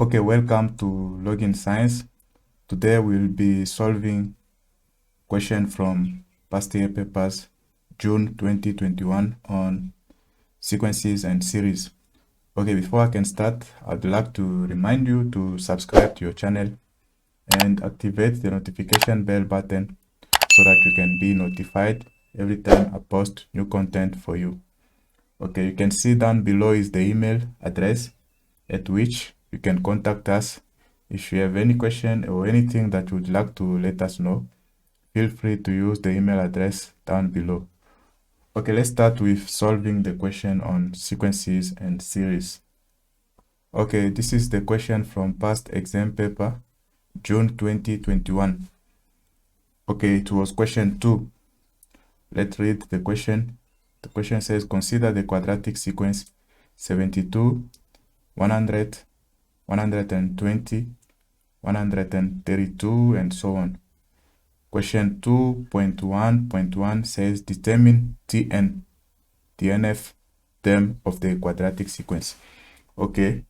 Okay, welcome to Login Science. Today we'll be solving question from past year papers, June 2021 on sequences and series. Okay, before I can start, I'd like to remind you to subscribe to your channel and activate the notification bell button so that you can be notified every time I post new content for you. Okay, you can see down below is the email address at which you can contact us. If you have any question or anything that you would like to let us know, feel free to use the email address down below. Okay, let's start with solving the question on sequences and series. Okay, this is the question from past exam paper, June 2021. Okay, it was question 2. Let's read the question. The question says, consider the quadratic sequence 72, 100, 120, 132, and so on. Question 2.1.1 says determine Tn, the nth term of the quadratic sequence. Okay,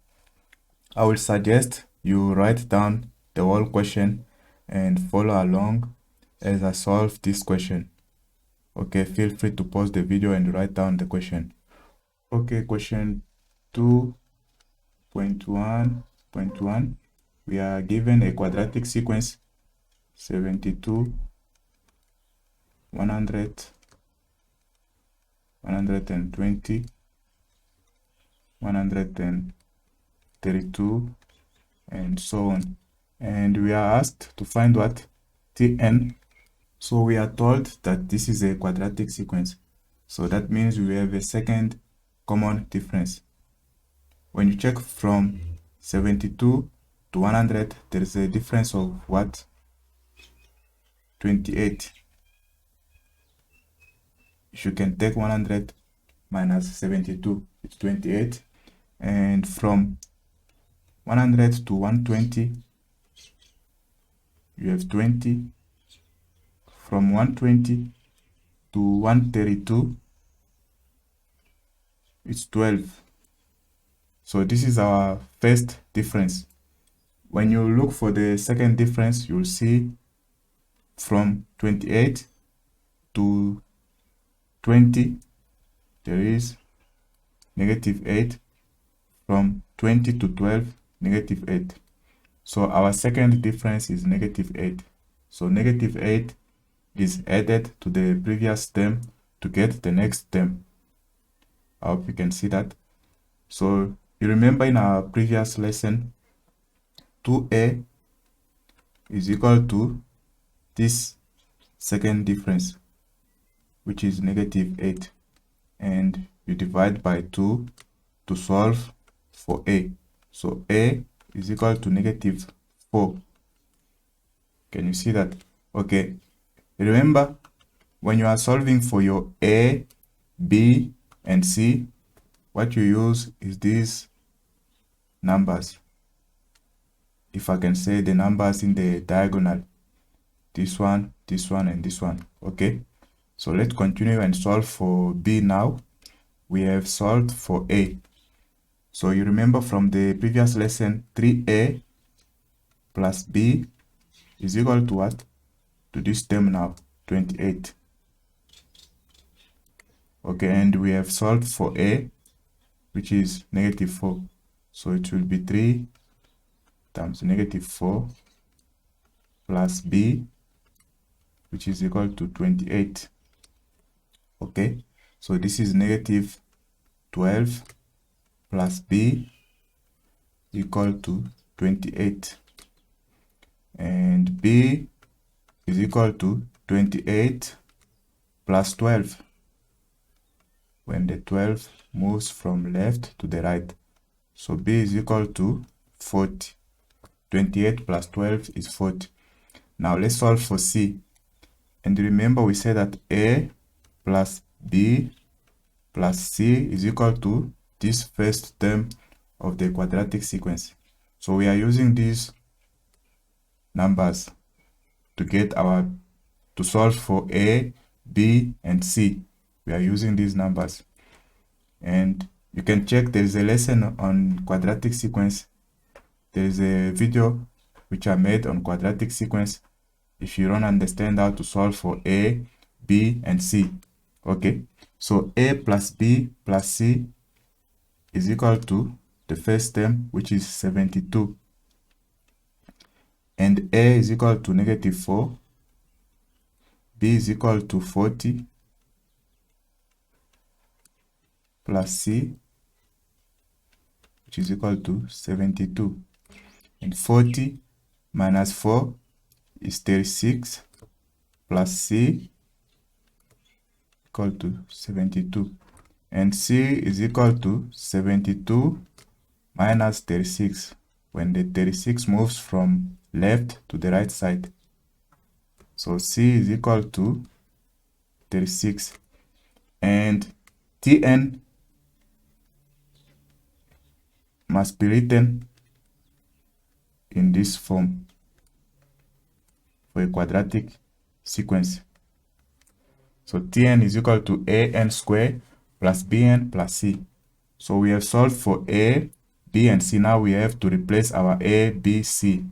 I will suggest you write down the whole question and follow along as I solve this question. Okay, feel free to pause the video and write down the question. Okay, question 2.1.1. We are given a quadratic sequence 72, 100, 120, 132, and so on. And we are asked to find what? Tn. So we are told that this is a quadratic sequence. So that means we have a second common difference. When you check from 72 to 100, there is a difference of what? 28. If you can take 100 minus 72, it's 28. And from 100 to 120, you have 20. From 120 to 132, it's 12. So this is our first difference. When you look for the second difference, you'll see from 28 to 20, there is negative 8. From 20 to 12, negative 8. So our second difference is negative 8. So negative 8 is added to the previous term to get the next term. I hope you can see that. So you remember in our previous lesson, 2a is equal to this second difference, which is negative 8. And you divide by 2 to solve for a. So a is equal to negative 4. Can you see that? Okay. Remember, when you are solving for your a, b, and c, what you use is these numbers. If I can say the numbers in the diagonal, this one, and this one. Okay. So let's continue and solve for b now. We have solved for a. So you remember from the previous lesson, 3a plus b is equal to what? To this term now, 28. Okay, and we have solved for a, which is negative 4. So it will be 3 times negative 4 plus b, which is equal to 28. Okay, so this is negative 12 plus b equal to 28. And b is equal to 28 plus 12. When the 12 moves from left to the right. So b is equal to 40. 28 plus 12 is 40. Now let's solve for c. And remember we said that a plus b plus c is equal to this first term of the quadratic sequence. So we are using these numbers to solve for a, b, and c. We are using these numbers. And you can check there is a lesson on quadratic sequence there is a video which I made on quadratic sequence if you don't understand how to solve for A, B, and C. Okay, so A plus B plus C is equal to the first term, which is 72. And A is equal to -4, B is equal to 40, plus C, which is equal to 72. And 40 minus 4 is 36, plus C equal to 72. And C is equal to 72 minus 36, when the 36 moves from left to the right side. So C is equal to 36. And Tn must be written in this form for a quadratic sequence. So Tn is equal to an squared plus bn plus c. So we have solved for a, b, and c. Now we have to replace our a, b, c.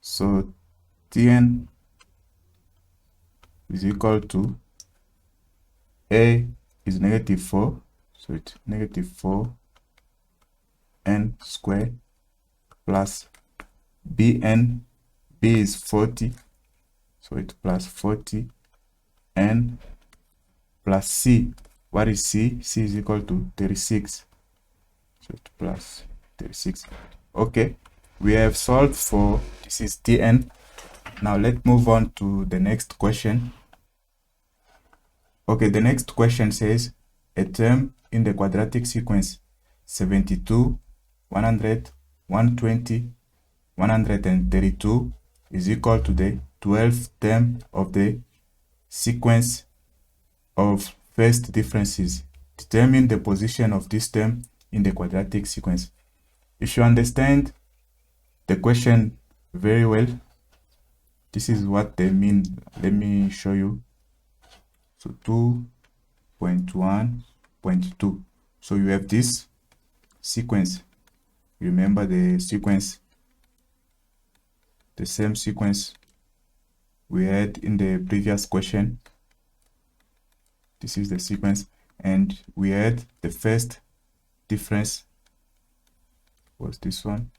So Tn is equal to a is -4, so it's -4 n squared plus bn, b is 40, so it's plus 40 n plus c. What is c? C is equal to 36, so it's plus 36. Okay, we have solved for this is Tn. Now let's move on to the next question. Okay, the next question says a term in the quadratic sequence 72, 100, 120, 132 is equal to the 12th term of the sequence of first differences. Determine the position of this term in the quadratic sequence. If you understand the question very well, this is what they mean. Let me show you. So 2.1.2. So you have this sequence. Remember the sequence, the same sequence we had in the previous question. This is the sequence, and we had the first difference was this one.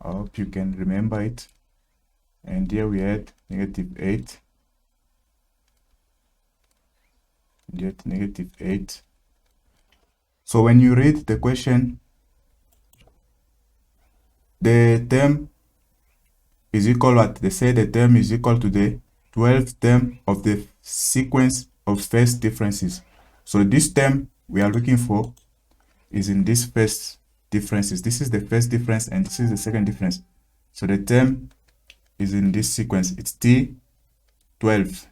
I hope you can remember it. And here we had -8, and yet -8. So when you read the question, the term is equal what? They say the term is equal to the 12th term of the sequence of first differences. So this term we are looking for is in this first differences. This is the first difference and this is the second difference. So the term is in this sequence. It's T12.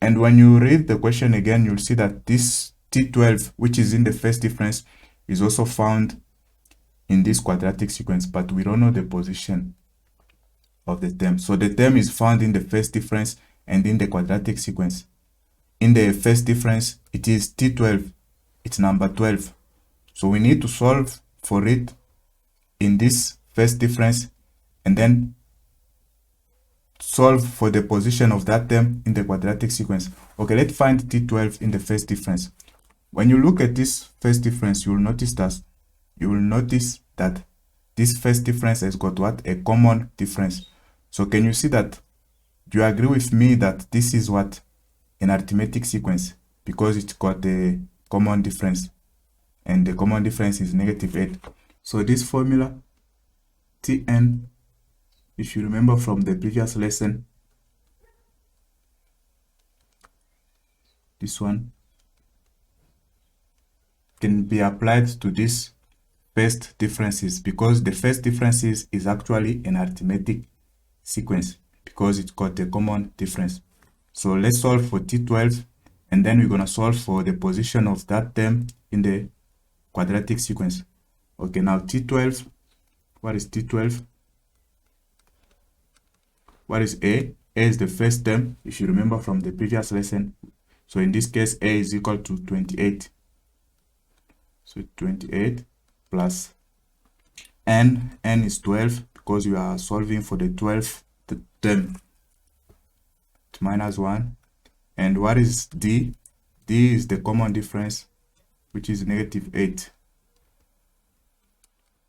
And when you read the question again, you'll see that this T12, which is in the first difference, is also found in this quadratic sequence, but we don't know the position of the term. So the term is found in the first difference and in the quadratic sequence. In the first difference, it is T12. It's number 12. So we need to solve for it in this first difference and then solve for the position of that term in the quadratic sequence. Okay, let's find T12 in the first difference. When you look at this first difference, you will notice that this first difference has got what? A common difference. So can you see that? Do you agree with me that this is what? An arithmetic sequence, because it's got a common difference, and the common difference is -8. So this formula, Tn, if you remember from the previous lesson, this one can be applied to this first differences, because the first differences is actually an arithmetic sequence because it's got a common difference. So let's solve for T12, and then we're going to solve for the position of that term in the quadratic sequence. Okay, now T12, what is T12? What is A? A is the first term, if you remember from the previous lesson. So in this case, A is equal to 28. So 28 plus n is 12 because we are solving for the 12th term. It's minus 1. And what is d? D is the common difference, which is negative 8.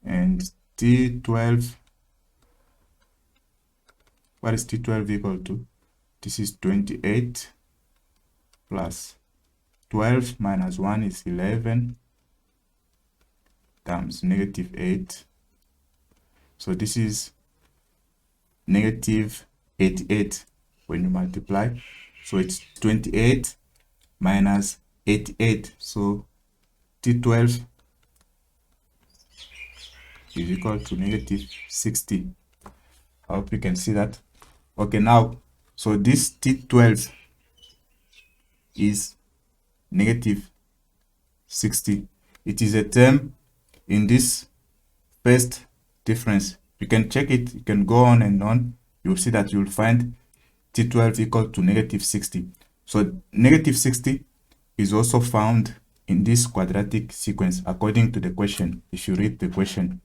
And T12, what is T12 equal to? This is 28 plus 12 minus 1 is 11 times negative 8. So this is negative 88 when you multiply. So it's 28 minus 88. So T12 is equal to negative 60. I hope you can see that. Okay, now, so this T12 is negative 60. It is a term in this first difference. You can check it, you can go on and on. You'll see that you'll find T12 equal to negative 60. So negative 60 is also found in this quadratic sequence according to the question. If you read the question,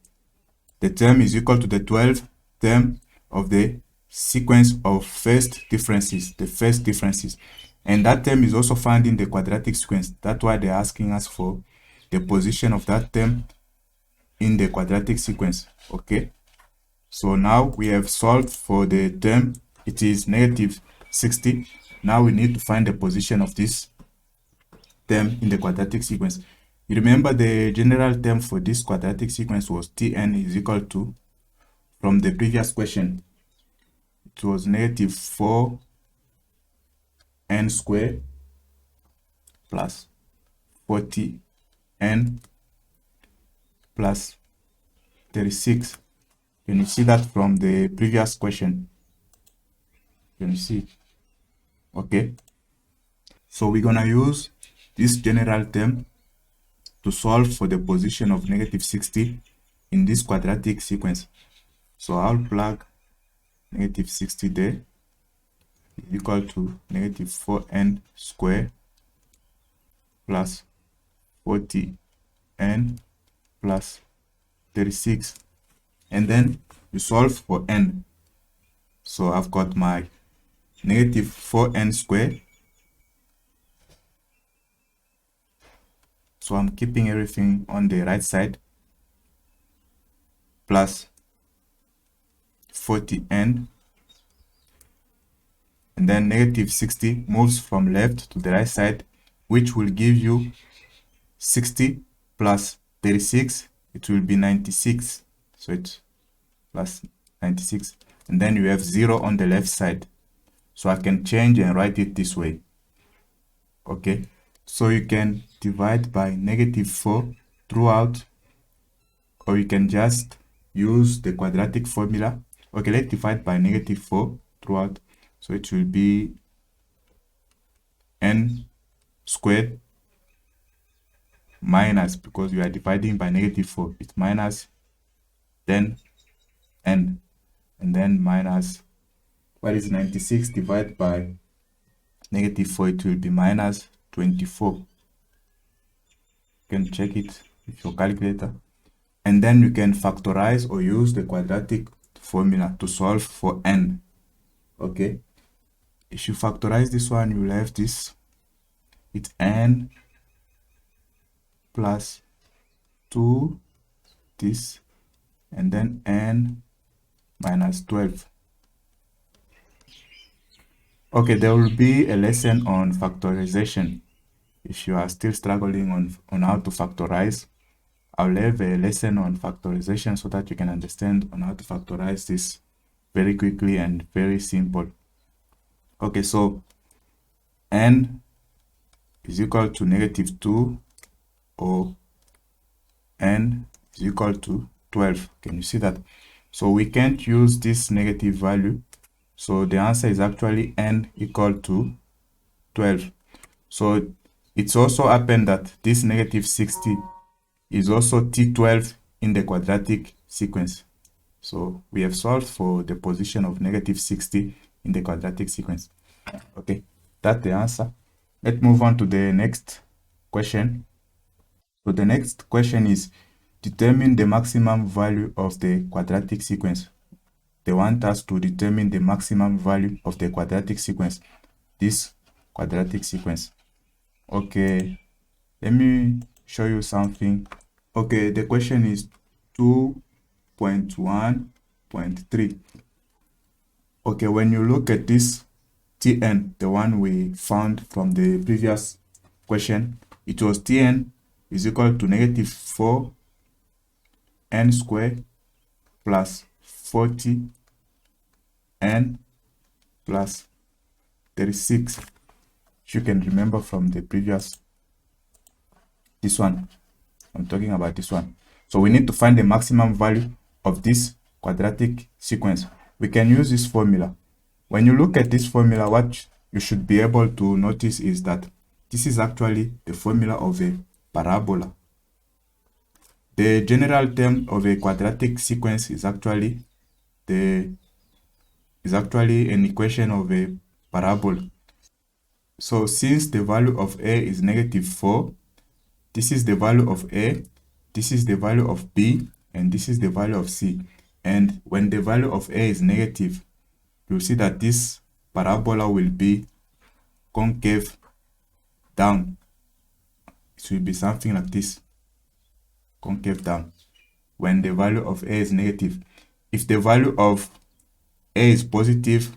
the term is equal to the 12th term of the sequence of first differences, the first differences. And that term is also found in the quadratic sequence. That's why they're asking us for the position of that term in the quadratic sequence. Okay. So now we have solved for the term. It is negative 60. Now we need to find the position of this term in the quadratic sequence. You remember the general term for this quadratic sequence was Tn is equal to, from the previous question, it was negative 4n squared plus 40n plus 36. Can you see that from the previous question? Can you see it? Okay. So we're gonna use this general term to solve for the position of negative 60 in this quadratic sequence. So I'll plug negative 60 there, is equal to negative 4n squared plus 40n plus 36. And then you solve for n. So I've got my negative 4n squared. So I'm keeping everything on the right side, plus 40n, and then negative 60 moves from left to the right side, which will give you 60 plus 36, it will be 96. So it's plus 96, and then you have 0 on the left side. So I can change and write it this way. Okay, so you can divide by negative 4 throughout, or you can just use the quadratic formula. Okay, let's divide by negative 4 throughout. So it will be n squared minus, because we are dividing by negative 4, it's minus then n, and then minus, what is 96 divided by negative 4? It will be minus 24. You can check it with your calculator. And then you can factorize or use the quadratic formula to solve for n. Okay. If you factorize this one, you will have this. It's n plus 2, this, and then n minus 12. Okay, there will be a lesson on factorization. If you are still struggling on how to factorize, I'll have a lesson on factorization so that you can understand on how to factorize this very quickly and very simple. Okay, so n is equal to negative 2, or n is equal to 12. Can you see that? So we can't use this negative value. So the answer is actually n equal to 12. So it's also happened that this negative 60 is also T12 in the quadratic sequence. So we have solved for the position of negative 60 in the quadratic sequence. Okay, that's the answer. Let's move on to the next question. So the next question is determine the maximum value of the quadratic sequence. They want us to determine the maximum value of the quadratic sequence, this quadratic sequence. Okay, let me show you something. Okay, the question is 2.1.3. Okay, when you look at this Tn, the one we found from the previous question, it was Tn is equal to negative 4 n squared plus 40 n plus 36. You can remember from the previous, this one, I'm talking about this one. So we need to find the maximum value of this quadratic sequence. We can use this formula. When you look at this formula, what you should be able to notice is that this is actually the formula of a parabola. The general term of a quadratic sequence is actually an equation of a parabola. So since the value of a is negative 4, this is the value of a, this is the value of b, and this is the value of c. And when the value of a is negative, you'll see that this parabola will be concave down. It will be something like this, concave down, when the value of a is negative. If the value of a is positive,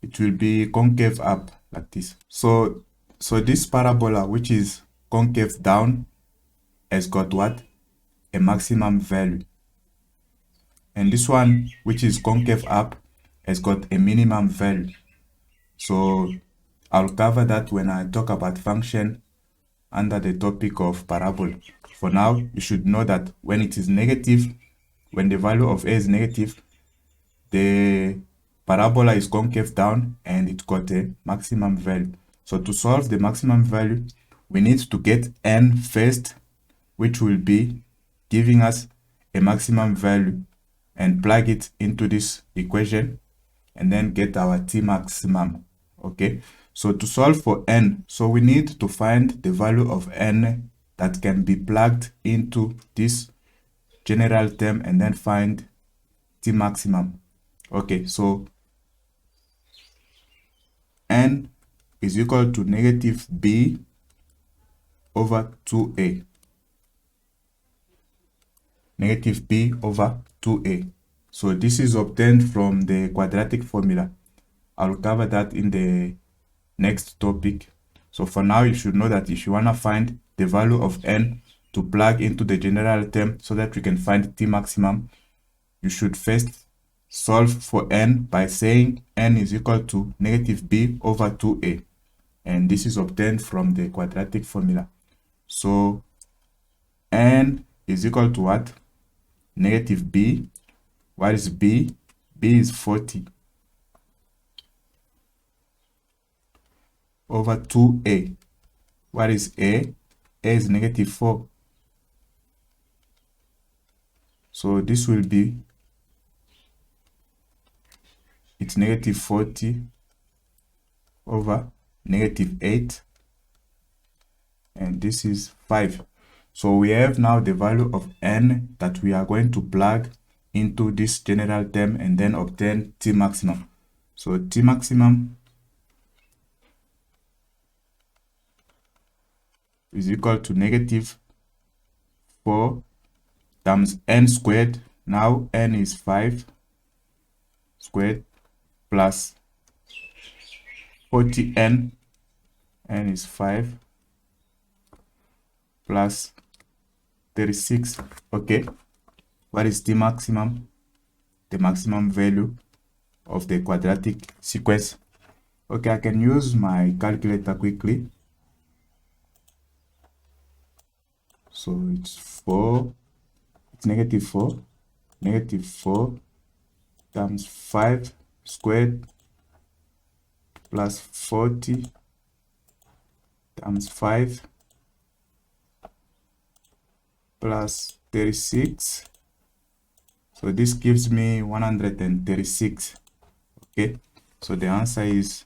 it will be concave up like this. So this parabola, which is concave down, has got what? A maximum value. And this one, which is concave up, has got a minimum value. So I'll cover that when I talk about function under the topic of parabola. For now, you should know that when it is negative, when the value of a is negative, the parabola is concave down and it got a maximum value. So to solve the maximum value, we need to get n first, which will be giving us a maximum value, and plug it into this equation and then get our t maximum. Okay, so to solve for n, so we need to find the value of n that can be plugged into this general term and then find t maximum. Okay, so n is equal to negative b over 2a. Negative b over 2a. So this is obtained from the quadratic formula. I'll cover that in the next topic. So for now, you should know that if you want to find the value of n to plug into the general term so that we can find t maximum, you should first solve for n by saying n is equal to negative b over 2a. And this is obtained from the quadratic formula. So n is equal to what? Negative b. What is b? b is 40 over 2a. What is a? A is negative 4. So this will be, it's negative 40 over negative 8. And this is 5. So we have now the value of n that we are going to plug into this general term and then obtain t maximum. So t maximum is equal to negative 4 times n squared. Now n is 5 squared plus 40n, n is 5 plus 36. Okay, what is the maximum? The maximum value of the quadratic sequence. Okay, I can use my calculator quickly. So it's 4, it's negative 4 times 5 squared plus 40 times 5 plus 36. So this gives me 136. Okay, so the answer is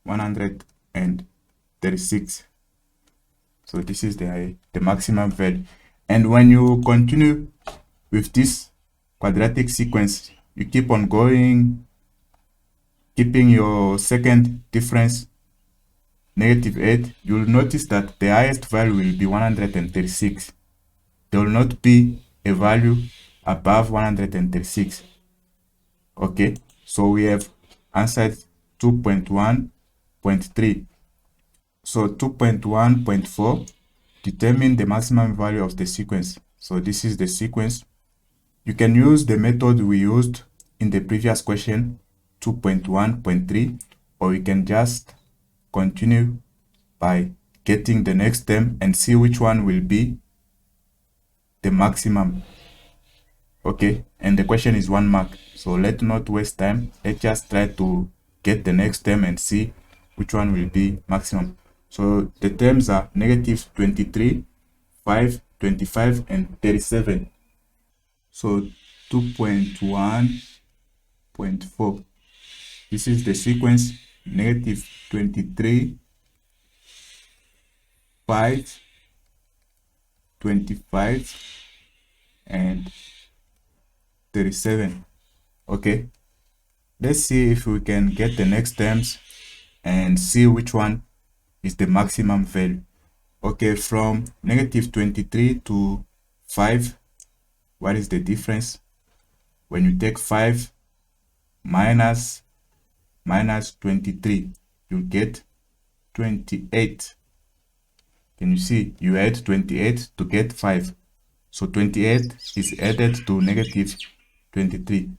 136. So this is the maximum value. And when you continue with this quadratic sequence, you keep on going, keeping your second difference -8, you'll notice that the highest value will be 136. There will not be a value above 136. Okay, so we have answered 2.1.3. So 2.1.4, determine the maximum value of the sequence. So this is the sequence. You can use the method we used in the previous question, 2.1.3, or you can just continue by getting the next term and see which one will be the maximum. Okay, and the question is 1 mark, so let's not waste time. Let's just try to get the next term and see which one will be maximum. So the terms are -23, 5, 25, and 37. So 2.1.4, this is the sequence, -23, 5, 25, and 37. Okay, let's see if we can get the next terms and see which one is the maximum value. Okay, from -23 to 5, what is the difference? When you take 5 minus 23, you get 28. Can you see? You add 28 to get 5. So 28 is added to -23.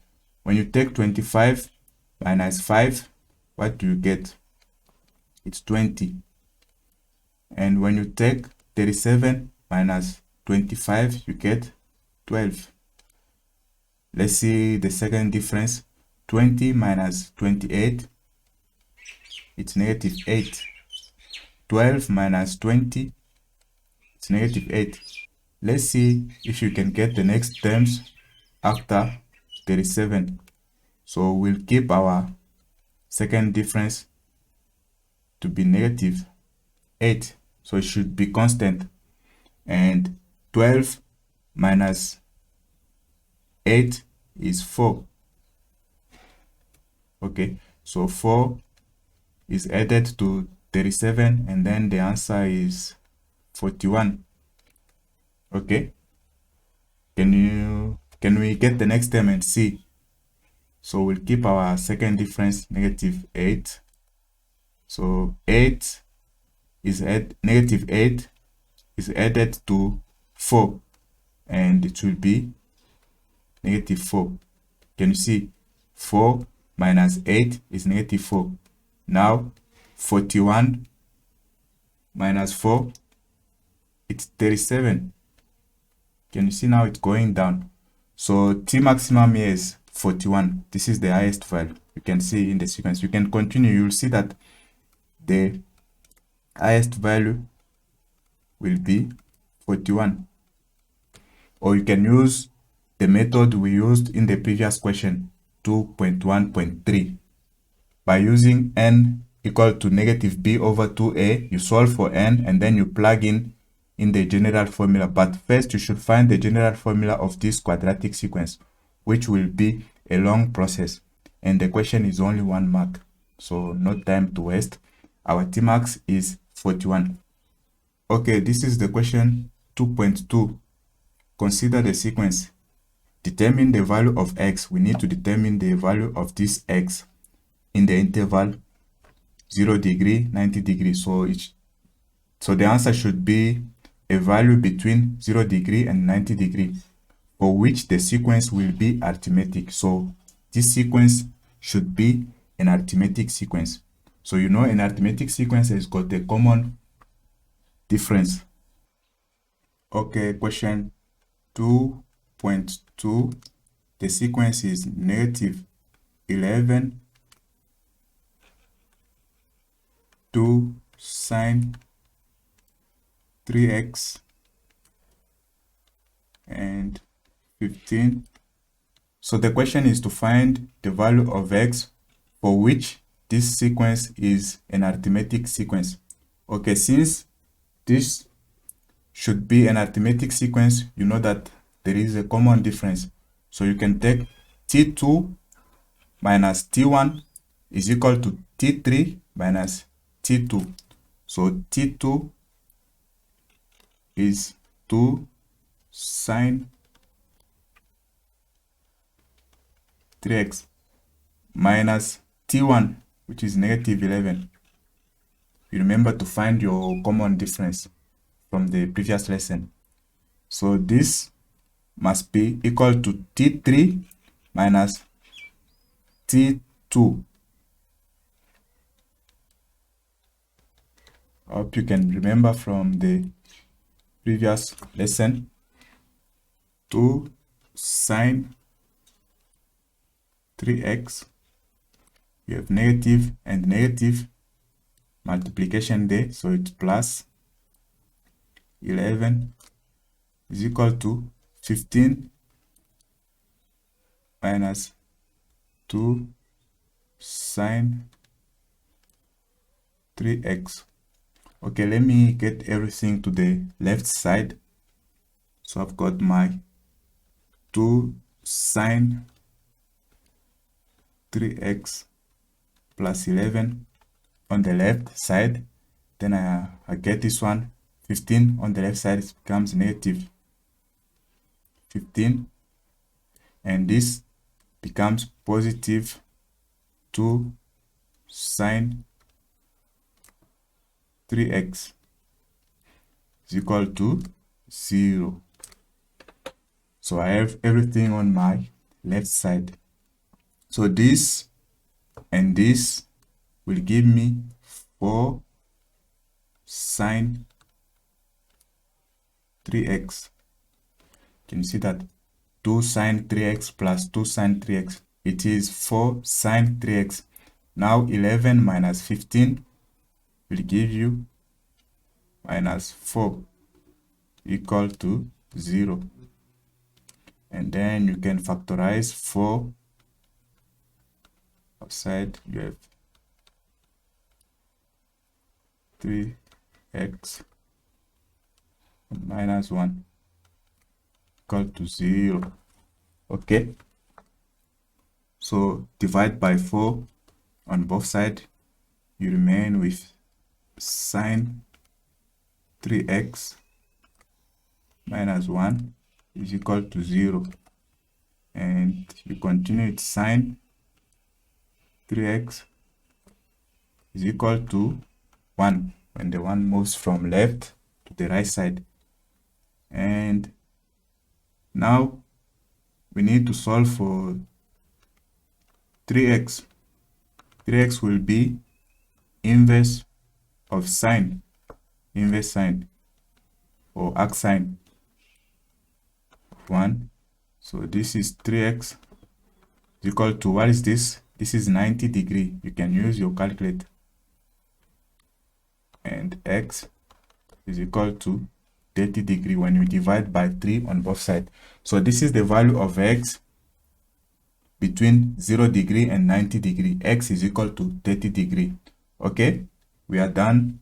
When you take 25 minus 5, what do you get? It's 20. And when you take 37 minus 25, you get 12. Let's see the second difference. 20 minus 28, it's -8. 12 minus 20, it's -8. Let's see if you can get the next terms after 37. So we'll keep our second difference to be -8. So it should be constant. And 12 minus 8 is 4. Okay, so 4 is added to 37, and then the answer is 41. Okay, can we get the next term and see? So we'll keep our second difference, -8. So 8 is -8 is added to 4, and it will be -4. Can you see? 4 minus 8 is -4. Now 41 minus 4, it's 37. Can you see? Now it's going down. So T maximum here is 41. This is the highest value. You can see in the sequence. You can continue. You'll see that the highest value will be 41. Or you can use the method we used in the previous question, 2.1.3. By using n equal to -b over 2a, you solve for n and then you plug in the general formula. But first you should find the general formula of this quadratic sequence, which will be a long process, and the question is only 1 mark, so no time to waste. Our Tmax is 41. Okay, this is the question 2.2. Consider the sequence. Determine the value of x. We need to determine the value of this x in the interval 0 degree, 90 degrees. So the answer should be a value between 0 degree and 90 degree, for which the sequence will be arithmetic. So this sequence should be an arithmetic sequence. So you know an arithmetic sequence has got a common difference. Okay, question 2.2. The sequence is -11, 2 sine 3x, and 15. So the question is to find the value of x for which this sequence is an arithmetic sequence. Okay, since this should be an arithmetic sequence, you know that there is a common difference. So you can take T2 minus T1 is equal to T3 minus T2. So T2 is 2 sine 3x minus T1, which is negative 11. You remember to find your common difference from the previous lesson. So this must be equal to T3 minus T2. I hope you can remember from the previous lesson. 2 sine 3x, you have negative and negative multiplication there, so it's plus 11 is equal to 15 minus 2 sine 3x. Okay, let me get everything to the left side. So I've got my 2 sine 3x plus 11 on the left side. Then I get this one, 15 on the left side, it becomes negative 15. And this becomes positive 2 sine 3x is equal to 0. So I have everything on my left side. So this and this will give me 4 sine 3x. Can you see that? 2 sine 3x plus 2 sine 3x. It is 4 sine 3x. Now 11 minus 15 will give you minus 4 equal to 0. And then you can factorize 4 outside. You have 3x minus 1 equal to 0. Okay, so divide by 4 on both sides. You remain with sine 3x minus 1 is equal to 0, and you continue with sine 3x is equal to 1 when the 1 moves from left to the right side. And now we need to solve for 3x. 3x will be inverse of sine, inverse sine or arcsine of 1. So this is 3x is equal to, what is this? This is 90 degrees. You can use your calculator. And x is equal to 30 degrees when you divide by 3 on both sides. So this is the value of x between 0 degree and 90 degree. X is equal to 30 degrees. Okay, we are done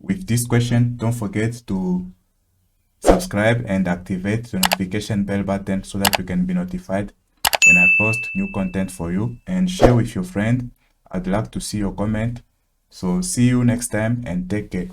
with this question. Don't forget to subscribe and activate the notification bell button so that you can be notified when I post new content for you, and share with your friend. I'd love to see your comment. So see you next time and take care.